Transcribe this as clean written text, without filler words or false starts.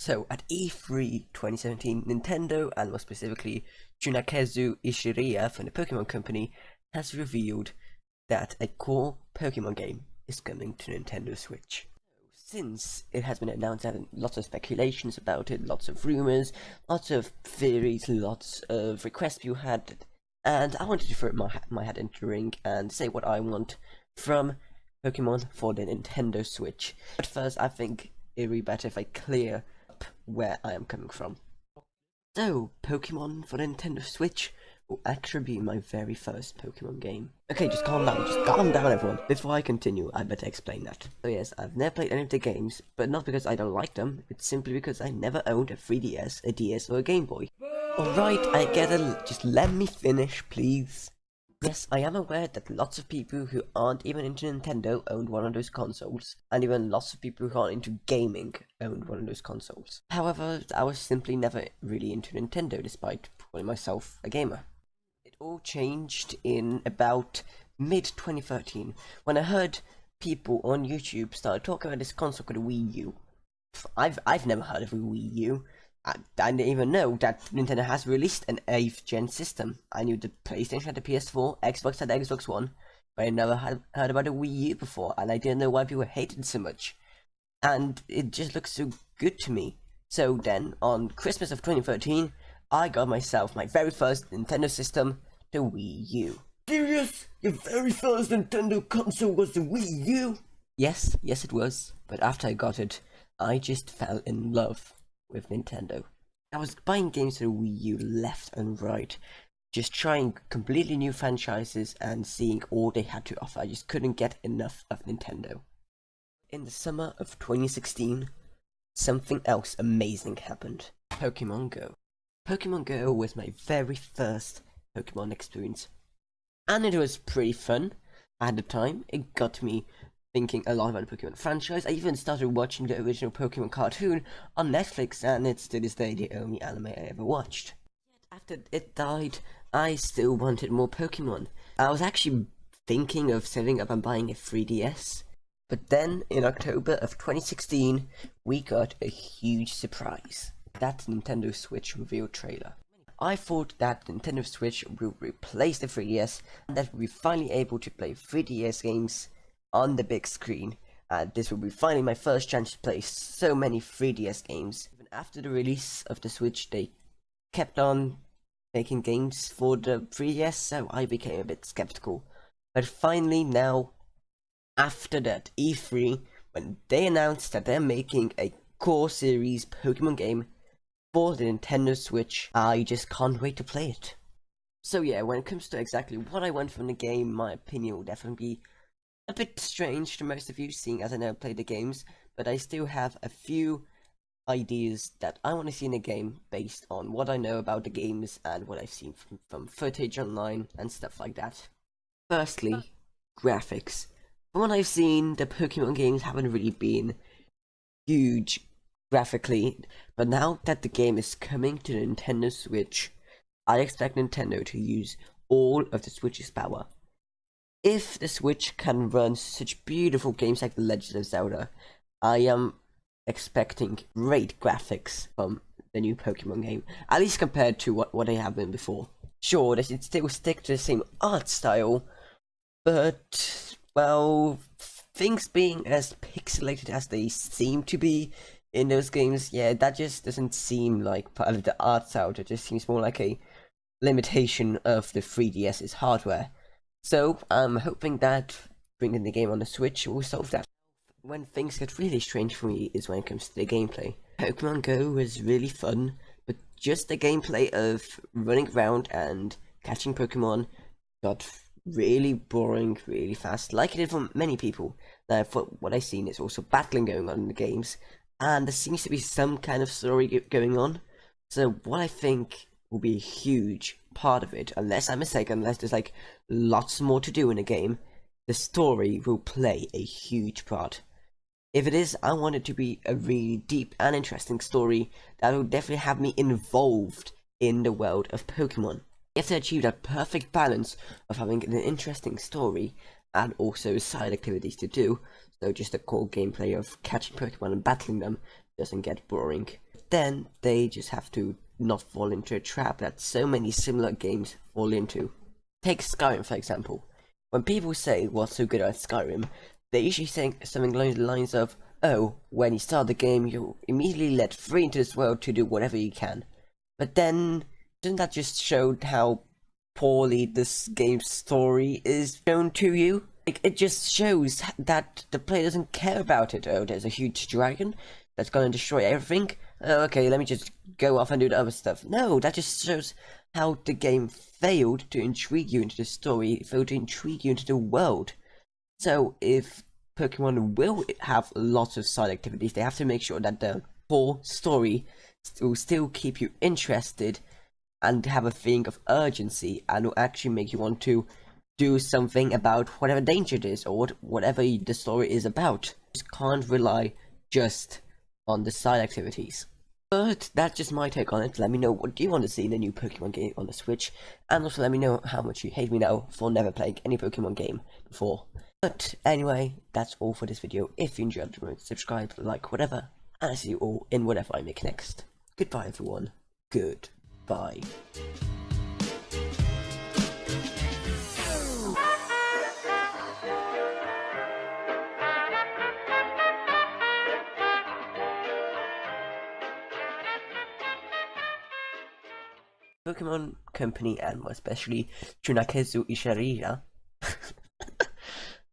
So, at E3 2017, Nintendo, and more specifically, Junakezu Ishiriya from the Pokemon Company, has revealed that a core Pokemon game is coming to Nintendo Switch. Since it has been announced, and lots of speculations about it, lots of rumors, lots of theories, lots of requests you had, and I wanted to throw my hat into the ring and say what I want from Pokemon for the Nintendo Switch. But first, I think it would be better if I clear up where I am coming from. So, Pokemon for the Nintendo Switch will actually be my very first Pokemon game. Okay, just calm down everyone. Before I continue, I better explain that. So yes, I've never played any of the games, but not because I don't like them, it's simply because I never owned a 3DS, a DS, or a Game Boy. Alright, I get it, just let me finish, please. Yes, I am aware that lots of people who aren't even into Nintendo owned one of those consoles, and even lots of people who aren't into gaming owned one of those consoles. However, I was simply never really into Nintendo, despite calling myself a gamer. It all changed in about mid-2013, when I heard people on YouTube start talking about this console called a Wii U. I've never heard of a Wii U. I didn't even know that Nintendo has released an 8th gen system. I knew the PlayStation had the PS4, Xbox had the Xbox One, but I never had heard about a Wii U before, and I didn't know why people hated it so much. And it just looks so good to me. So then, on Christmas of 2013, I got myself my very first Nintendo system, the Wii U. Serious? Your very first Nintendo console was the Wii U? Yes, it was. But after I got it, I just fell in love with Nintendo. I was buying games for the Wii U left and right, just trying completely new franchises and seeing all they had to offer. I just couldn't get enough of Nintendo. In the summer of 2016, something else amazing happened. Pokemon Go. Pokemon Go was my very first Pokemon experience, and it was pretty fun at the time. It got me thinking a lot about the Pokemon franchise. I even started watching the original Pokemon cartoon on Netflix, and it's to this day the only anime I ever watched. After it died, I still wanted more Pokemon. I was actually thinking of saving up and buying a 3DS, but then in October of 2016, we got a huge surprise. That Nintendo Switch reveal trailer. I thought that Nintendo Switch will replace the 3DS, and that we'll be finally able to play 3DS games on the big screen, and this will be finally my first chance to play so many 3DS games. Even after the release of the Switch, they kept on making games for the 3DS, so I became a bit skeptical. But finally now, after that E3, when they announced that they're making a core series Pokemon game for the Nintendo Switch, I just can't wait to play it. So yeah, when it comes to exactly what I want from the game, my opinion will definitely be a bit strange to most of you, seeing as I never played the games, but I still have a few ideas that I want to see in a game based on what I know about the games and what I've seen from footage online and stuff like that. Firstly, graphics. From what I've seen, the Pokemon games haven't really been huge graphically, but now that the game is coming to the Nintendo Switch, I expect Nintendo to use all of the Switch's power. If the Switch can run such beautiful games like The Legend of Zelda, I am expecting great graphics from the new Pokemon game, at least compared to what they have been before. Sure, they should still stick to the same art style, but, well, things being as pixelated as they seem to be in those games, yeah, that just doesn't seem like part of the art style. It just seems more like a limitation of the 3DS's hardware. So, I'm hoping that bringing the game on the Switch will solve that. When things get really strange for me is when it comes to the gameplay. Pokemon Go was really fun, but just the gameplay of running around and catching Pokemon got really boring really fast, like it did for many people. Now, for what I've seen, is also battling going on in the games, and there seems to be some kind of story going on. So, what I think will be a huge part of it, unless I'm mistaken, unless there's like lots more to do in a game, the story will play a huge part. If it is, I want it to be a really deep and interesting story that will definitely have me involved in the world of Pokemon. You have to achieve that perfect balance of having an interesting story and also side activities to do, so just the core gameplay of catching Pokemon and battling them doesn't get boring. then they just have to not fall into a trap that so many similar games fall into. Take Skyrim for example. When people say what's so good about Skyrim, they usually say something along the lines of, oh, when you start the game, you're immediately let free into this world to do whatever you can. But then, doesn't that just show how poorly this game's story is shown to you? It just shows that the player doesn't care about it. Oh, there's a huge dragon that's gonna destroy everything. Oh, okay, let me just go off and do the other stuff. No, that just shows how the game failed to intrigue you into the story, failed to intrigue you into the world. So if Pokemon will have lots of side activities, they have to make sure that the core story will still keep you interested and have a feeling of urgency and will actually make you want to do something about whatever danger it is or whatever the story is about. You just can't rely just on the side activities. But that's just my take on it. Let me know what do you want to see in the new Pokemon game on the Switch, and also let me know how much you hate me now for never playing any Pokemon game before. But anyway, that's all for this video. If you enjoyed it, subscribe, like, whatever, and I'll see you all in whatever I make next. Goodbye everyone. Goodbye. Pokemon Company and more especially Tsunakezu Ishirira